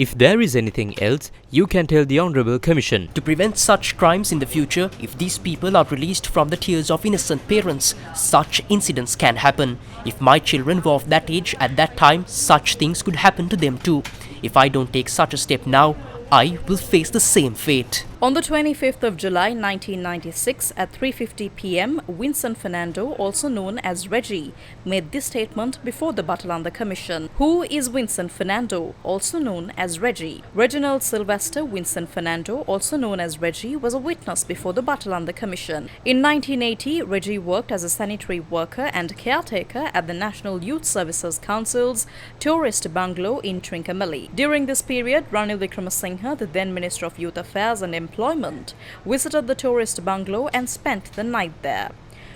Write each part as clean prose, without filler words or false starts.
If there is anything else, you can tell the Honourable Commission. To prevent such crimes in the future, if these people are released from the tears of innocent parents, such incidents can happen. If my children were of that age at that time, such things could happen to them too. If I don't take such a step now, I will face the same fate. On the 25th of July 1996 at 3:50 p.m., Vincent Fernando, also known as Reggie, made this statement before the Batalanda Commission. Who is Vincent Fernando, also known as Reggie? Reginald Sylvester Vincent Fernando, also known as Reggie, was a witness before the Batalanda Commission. In 1980, Reggie worked as a sanitary worker and caretaker at the National Youth Services Council's tourist bungalow in Trincomalee. During this period, Ranil Wickramasinghe, the then Minister of Youth Affairs and Employment, visited the tourist bungalow and spent the night there.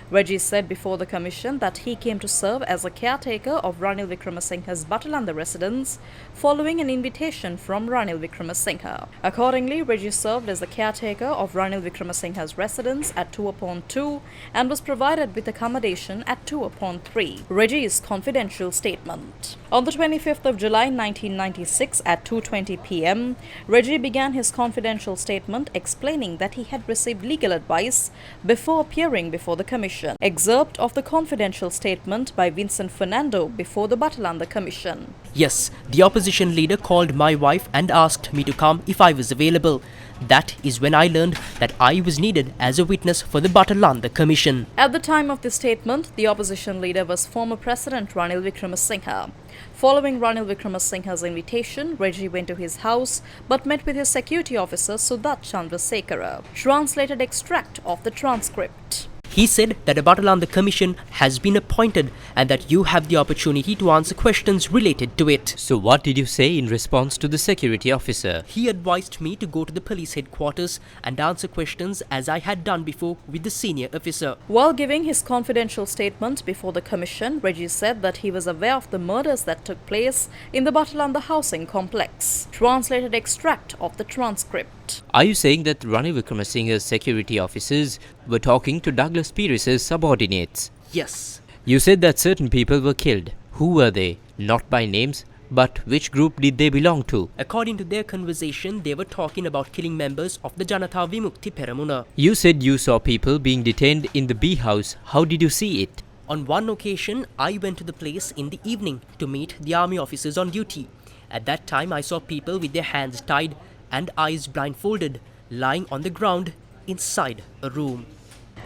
Reggie said before the commission that he came to serve as a caretaker of Ranil Wickramasinghe's Batalanda residence following an invitation from Ranil Wickramasinghe. Accordingly, Reggie served as the caretaker of Ranil Wickramasinghe's residence at 2/2 and was provided with accommodation at 2/3. Reggie's confidential statement. On the 25th of July 1996 at 2:20 p.m., Reggie began his confidential statement explaining that he had received legal advice before appearing before the commission. Excerpt of the confidential statement by Vincent Fernando before the Batalanda Commission. Yes, the opposition leader called my wife and asked me to come if I was available. That is when I learned that I was needed as a witness for the Batalanda Commission. At the time of this statement, the opposition leader was former President Ranil Wickramasinghe. Following Ranil Wickramasinghe's invitation, Reggie went to his house but met with his security officer Sudat Chandrasekhara. Translated extract of the transcript. He said that a Batalanda Commission has been appointed and that you have the opportunity to answer questions related to it. So what did you say in response to the security officer? He advised me to go to the police headquarters and answer questions as I had done before with the senior officer. While giving his confidential statement before the commission, Reggie said that he was aware of the murders that took place in the Batalanda housing complex. Translated extract of the transcript. Are you saying that Ranil Wickramasinghe's security officers were talking to Douglas Pearce's subordinates? Yes. You said that certain people were killed. Who were they? Not by names, but which group did they belong to? According to their conversation, they were talking about killing members of the Janata Vimukti Peramuna. You said you saw people being detained in the B house. How did you see it? On one occasion, I went to the place in the evening to meet the army officers on duty. At that time, I saw people with their hands tied and eyes blindfolded, lying on the ground inside a room.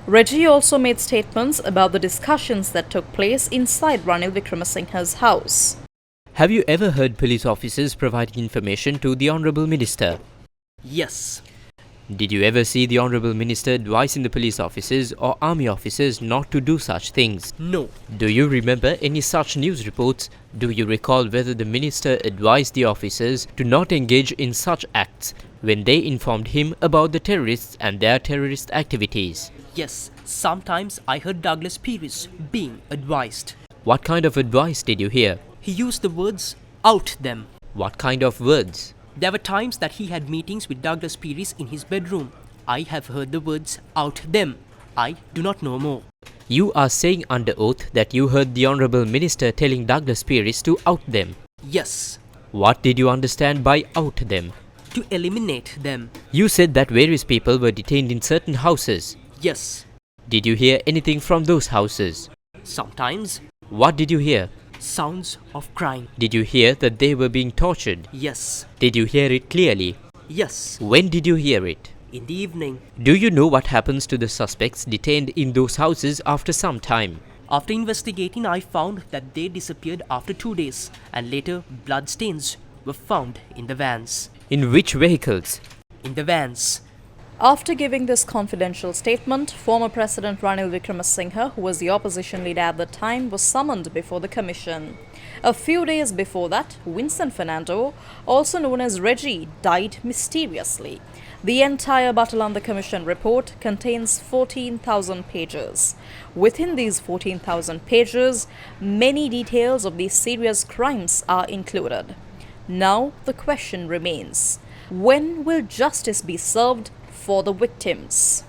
Reggie also made statements about the discussions that took place inside Ranil Wickramasinghe's house. Have you ever heard police officers providing information to the Honourable Minister? Yes. Did you ever see the Honourable Minister advising the police officers or army officers not to do such things? No. Do you remember any such news reports? Do you recall whether the Minister advised the officers to not engage in such acts when they informed him about the terrorists and their terrorist activities? Yes, sometimes I heard Douglas Pearce being advised. What kind of advice did you hear? He used the words, "out them." What kind of words? There were times that he had meetings with Douglas Pearce in his bedroom. I have heard the words, "out them." I do not know more. You are saying under oath that you heard the Honourable Minister telling Douglas Pearce to out them. Yes. What did you understand by out them? To eliminate them. You said that various people were detained in certain houses. Yes. Did you hear anything from those houses? Sometimes. What did you hear? Sounds of crying. Did you hear that they were being tortured? Yes. Did you hear it clearly? Yes. When did you hear it? In the evening. Do you know what happens to the suspects detained in those houses after some time? After investigating, I found that they disappeared after 2 days, and later bloodstains were found in the vans. In which vehicles? In the vans. After giving this confidential statement, former President Ranil Wickramasinghe, who was the opposition leader at the time, was summoned before the commission. A few days before that, Vincent Fernando, also known as Reggie, died mysteriously. The entire Batalanda Commission report contains 14,000 pages. Within these 14,000 pages, many details of these serious crimes are included. Now the question remains, when will justice be served for the victims?